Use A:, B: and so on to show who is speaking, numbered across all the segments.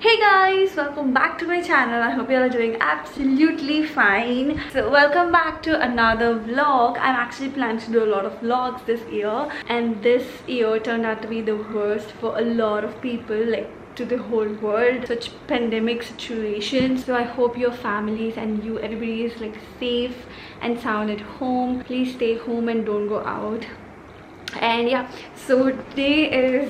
A: Hey guys, welcome back to my channel. I hope you all are doing absolutely fine. So welcome back to another vlog. I'm actually planning to do a lot of vlogs this year, and this year turned out to be the worst for a lot of people, like to the whole world. Such pandemic situation. So I hope your families and everybody is like safe and sound at home. Please stay home and don't go out. And yeah, so today is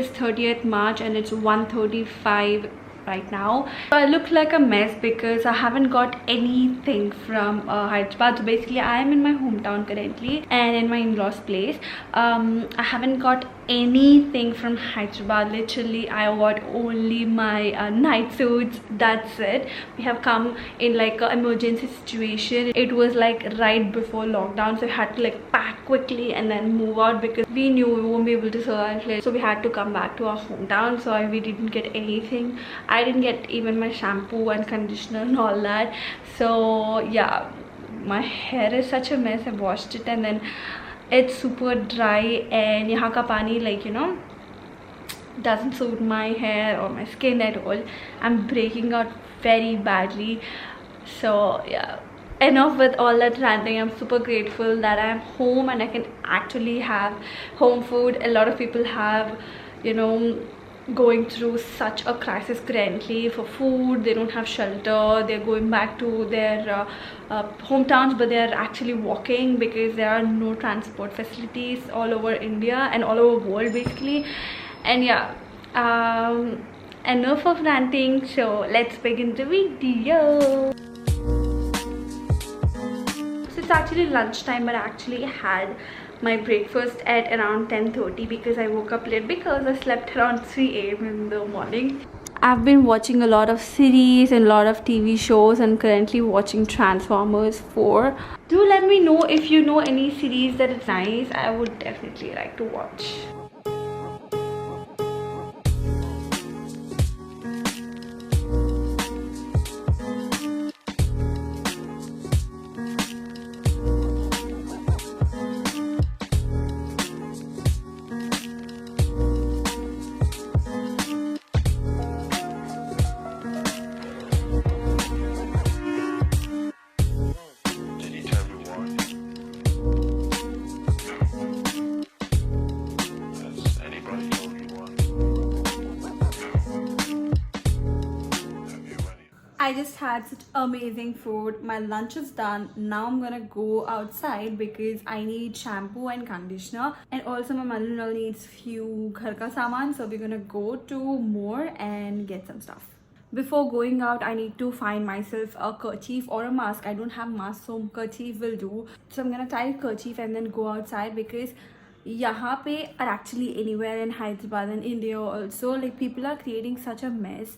A: 30th March and it's 1:35 right now. So I look like a mess because I haven't got anything from Hyderabad. So basically I am in my hometown currently and in my in-laws place. I haven't got anything from Hyderabad. Literally I got only my night suits. That's it. We have come in like an emergency situation. It was like right before lockdown, so we had to like pack quickly and then move out because we knew we won't be able to survive. So we had to come back to our hometown. So we didn't get anything. I didn't get even my shampoo and conditioner and all that. So yeah, my hair is such a mess. I washed it and then it's super dry, and yahan ka pani, like, you know, doesn't suit my hair or my skin at all. I'm breaking out very badly. So yeah, enough with all that ranting. I'm super grateful that I'm home and I can actually have home food. A lot of people have, you know, going through such a crisis currently for food. They don't have shelter. They're going back to their hometowns, but they're actually walking because there are no transport facilities all over India and all over world basically. And yeah, enough of ranting, so let's begin the video. So it's actually lunchtime, but I actually had my breakfast at around 10:30 because I woke up late because I slept around 3 a.m. in the morning. I've been watching a lot of series and a lot of TV shows and currently watching Transformers 4. Do let me know if you know any series that is nice. I would definitely like to watch. I just had such amazing food. My lunch is done. Now I'm gonna go outside because I need shampoo and conditioner, and also my mother-in-law needs few ghar ka saman, so we're gonna go to more and get some stuff. Before going out, I need to find myself a kerchief or a mask. I don't have mask, so kerchief will do. So I'm gonna tie a kerchief and then go outside because yahan pe, or actually anywhere in Hyderabad and India also, like people are creating such a mess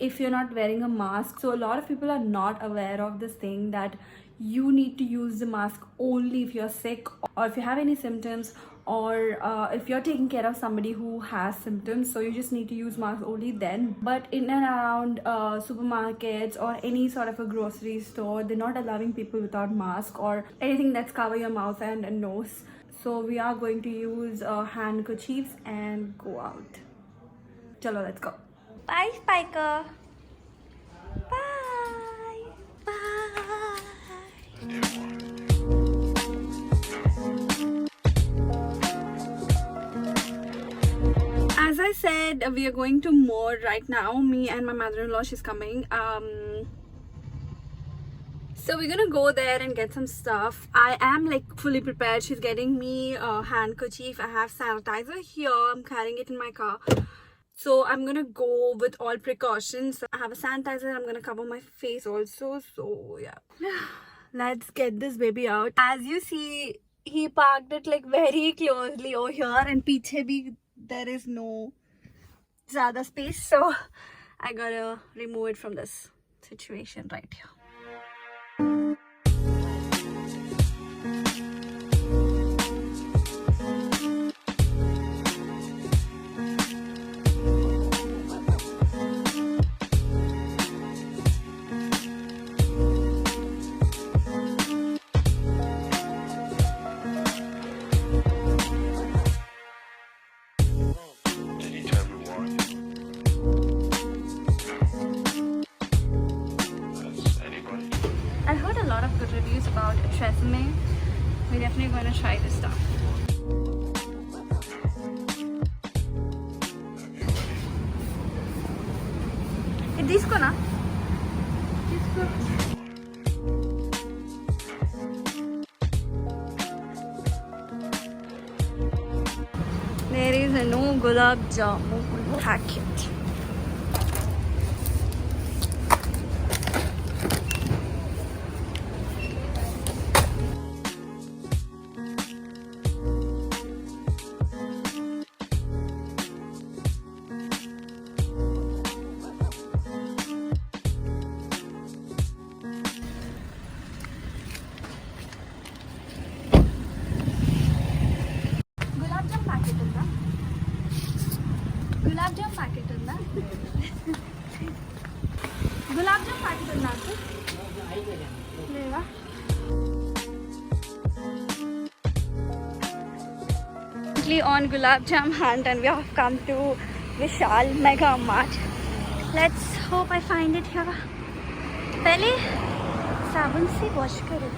A: if you're not wearing a mask. So a lot of people are not aware of this thing that you need to use the mask only if you're sick or if you have any symptoms, or if you're taking care of somebody who has symptoms. So you just need to use mask only then. But in and around supermarkets or any sort of a grocery store, they're not allowing people without mask or anything that's cover your mouth and nose. So we are going to use handkerchiefs and go out. Chalo, let's go. Bye, Spiker. Bye. Bye. As I said, we are going to more right now. Me and my mother-in-law, she's coming. So we're gonna go there and get some stuff. I am like fully prepared. She's getting me a handkerchief. I have sanitizer here. I'm carrying it in my car. So I'm gonna go with all precautions. I have a sanitizer. I'm gonna cover my face also. So yeah, let's get this baby out. As you see, he parked it like very closely over here, and piche bhi there is no zyada space. So I gotta remove it from this situation right here. of good reviews about Tresemme. We're definitely going to try this stuff. This one, there is a no gulab jamun packet. Gulab jam packet unda. Gulab jam packet unda. Leva. Currently on gulab jam hunt and we have come to Vishal Mega Mart. Let's hope I find it here. पहले साबुन से wash करो.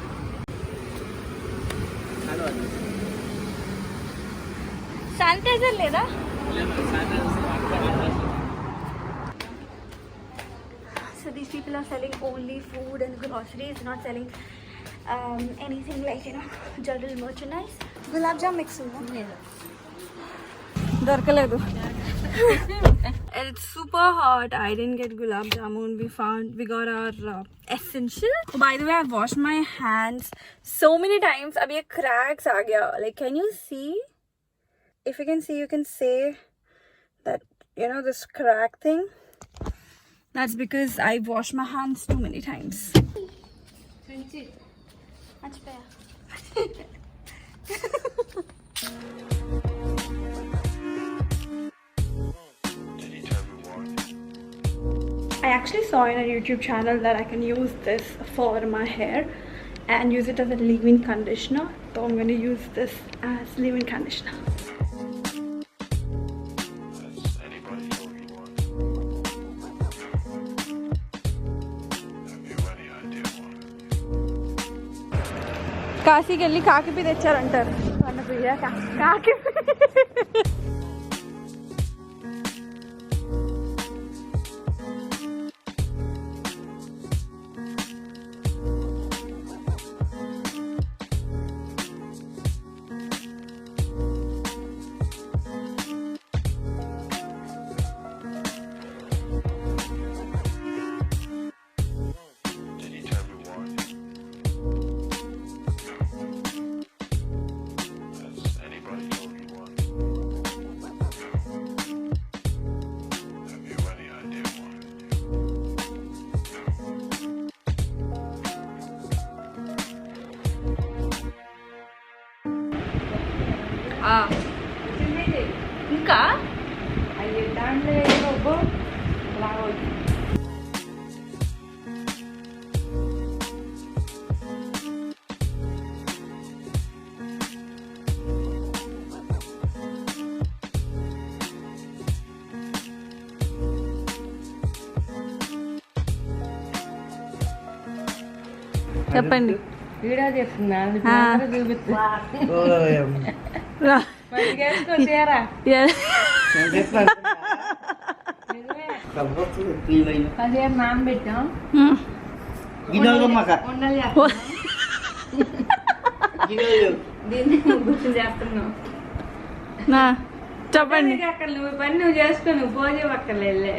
A: Sanitizer लेना. So these people are selling only food and groceries, not selling anything like, you know, general merchandise. Gulab jam mix hoga. Darkaledu. It's super hot. I didn't get gulab jamun. We got our essential. Oh, by the way, I've washed my hands so many times. Abhi cracks aa gaya. Like, can you see? If you can see, you can say that, you know, this crack thing. That's because I washed my hands too many times. I actually saw in a YouTube channel that I can use this for my hair and use it as a leave-in conditioner. So I'm going to use this as leave-in conditioner. కాశీకి వెళ్ళి కాకి తెచ్చారంటారు అన్న ప్రియ కాకి ఇంకా అయ్యే దాంట్లో ఏదో రావచ్చు. చెప్పండి. వీడియో చెప్తున్నాను అదే నానబెట్టాం దీన్ని గుర్తు చేస్తున్నావు. చెప్పండి. అక్కడ నువ్వు పని నువ్వు చేసుకో, నువ్వు పోజే అక్కడ వెళ్ళే.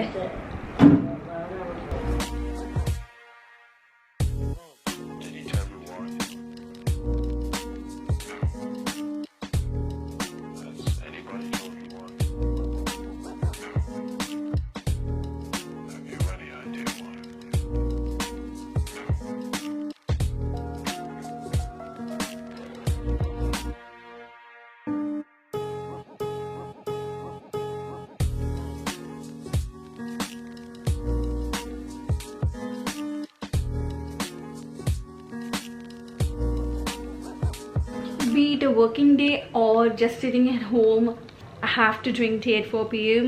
A: Be it a working day or just sitting at home, I have to drink tea at 4 p.m.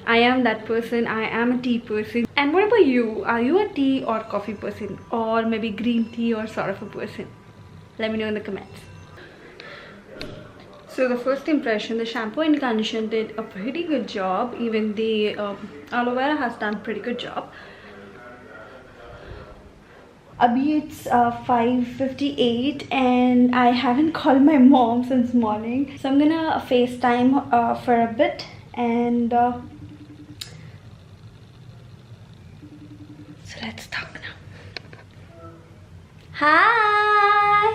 A: I am that person. I am a tea person. And what about you? Are you a tea or coffee person? Or maybe green tea or sort of a person? Let me know in the comments. So the first impression, the shampoo and conditioner did a pretty good job. Even the aloe vera has done a pretty good job. Abhi it's 5:58 and I haven't called my mom since morning. So I'm gonna FaceTime for a bit and so let's talk now. Hi!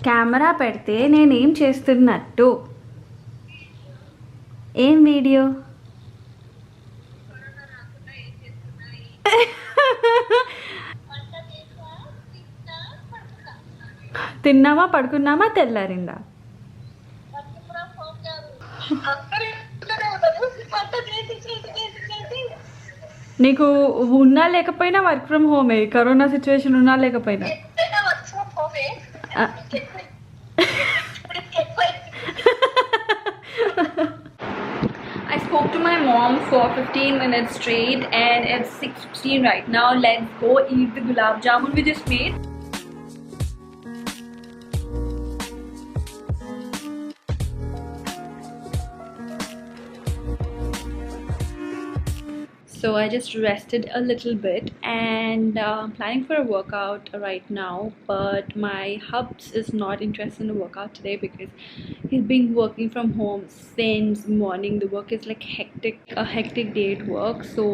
A: Camera పెడితే నేనేం చేస్తున్నట్టు ఏం video తిన్నామా పడుకున్నామా తెల్లారిందా నీకు ఉన్నా లేకపోయినా work from హోమే corona situation ఉన్నా లేకపోయినా I spoke to my mom for 15 minutes straight and it's 6:16 right now. Let's go eat the gulab jamun we just made. So I just rested a little bit and I'm planning for a workout right now, but my hubs is not interested in the workout today because he's been working from home since morning. The work is like a hectic day at work, so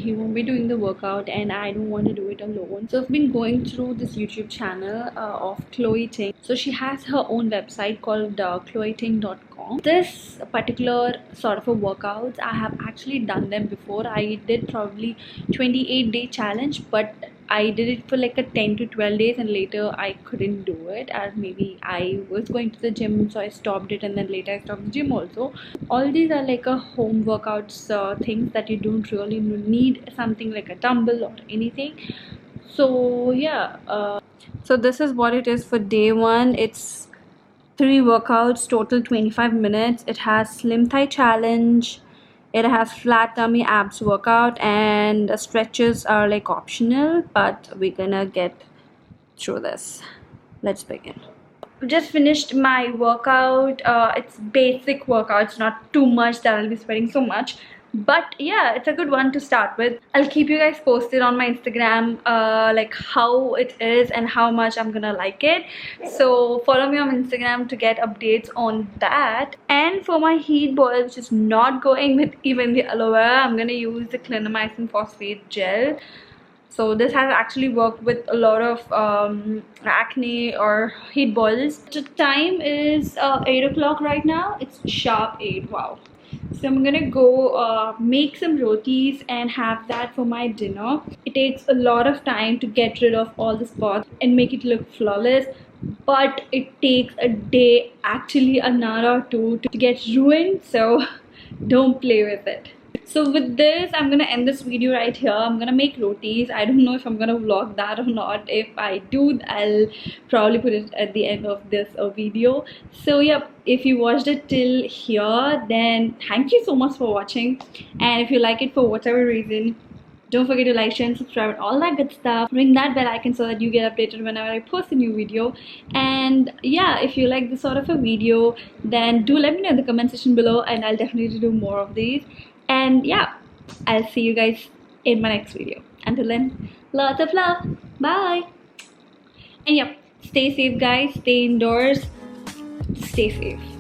A: he won't be doing the workout and I don't want to do it alone. So I've been going through this YouTube channel of Chloe Ting. So she has her own website called chloeting.com. This particular sort of a workouts, I have actually done them before. I did probably 28-day challenge, but I did it for like a 10 to 12 days and later I couldn't do it, or maybe I was going to the gym so I stopped it, and then later I stopped the gym also. All these are like a home workouts things that you don't really need something like a dumbbell or anything. So yeah, so this is what it is for day one. It's 3 workouts, total 25 minutes. It has slim thigh challenge, it has flat tummy abs workout, and the stretches are like optional, but we're gonna get through this. Let's begin. Just finished my workout. It's basic workouts, not too much that I'll be sweating so much, but yeah, it's a good one to start with. I'll keep you guys posted on my Instagram like how it is and how much I'm gonna like it, so follow me on Instagram to get updates on that. And for my heat boil, which is not going with even the aloe vera, I'm gonna use the clindamycin phosphate gel. So this has actually worked with a lot of acne or heat boils. The time is 8 o'clock right now. It's sharp 8. Wow. So I'm gonna go make some rotis and have that for my dinner. It takes a lot of time to get rid of all the spots and make it look flawless, but it takes a day, actually an hour or two, to get ruined, so don't play with it. So with this, I'm gonna end this video right here. I'm gonna make rotis. I don't know if I'm gonna vlog that or not. If I do, I'll probably put it at the end of this video. So yeah, if you watched it till here, then thank you so much for watching. And if you like it for whatever reason, don't forget to like, share and subscribe and all that good stuff. Ring that bell icon so that you get updated whenever I post a new video. And yeah, if you like this sort of a video, then do let me know in the comment section below and I'll definitely do more of these. And yeah, I'll see you guys in my next video. Until then, lots of love. Bye. And yep, stay safe guys. Stay indoors. Stay safe.